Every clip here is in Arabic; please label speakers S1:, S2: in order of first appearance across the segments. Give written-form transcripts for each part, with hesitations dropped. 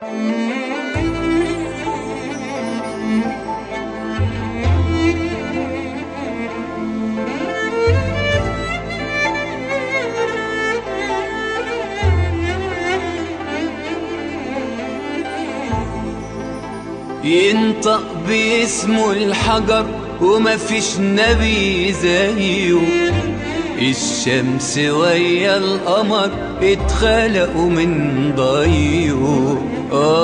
S1: ينطق باسمه الحجر ومفيش نبي زيه، الشمس ويا القمر اتخلقوا من ضيه.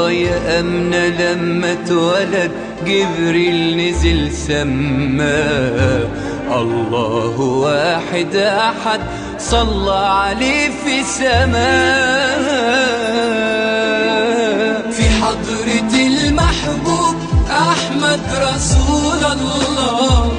S1: يا أمنة لما اتولد جبريل نزل سماه، الله واحد أحد صلى عليه في سماه. في حضرة المحبوب أحمد رسول الله،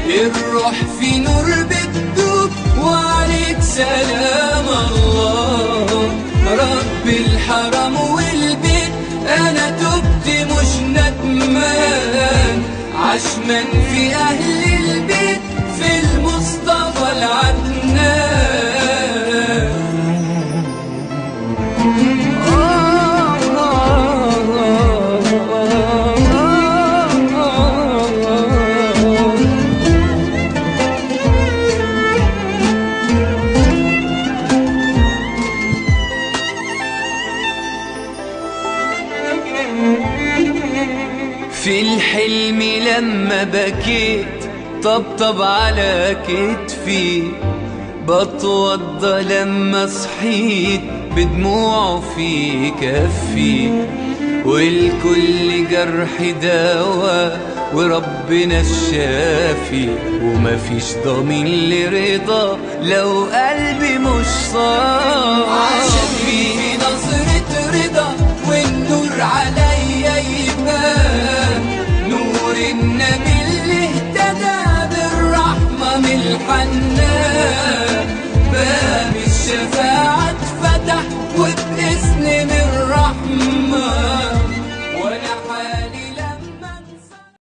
S1: الروح في نور بتدوب وعليك سلام الله. رب الحرم والبيت أنا تبت مش ندمان، عشمان في أهل البيت في المصطفى العدنان. في الحلم لما بكيت طبطب على كتفي، بتوضى لما صحيت بدموعه في كفي. والكل جرح دواء وربنا الشافي، ومفيش ضمين لرضا لو قلبي مش صافي. عشان فيه نظرة رضا والنور عليا يبان، نور النبي اللي اهتدى بالرحمة من الحنان. باب الشفاعة اتفتح وباسم من الرحمن،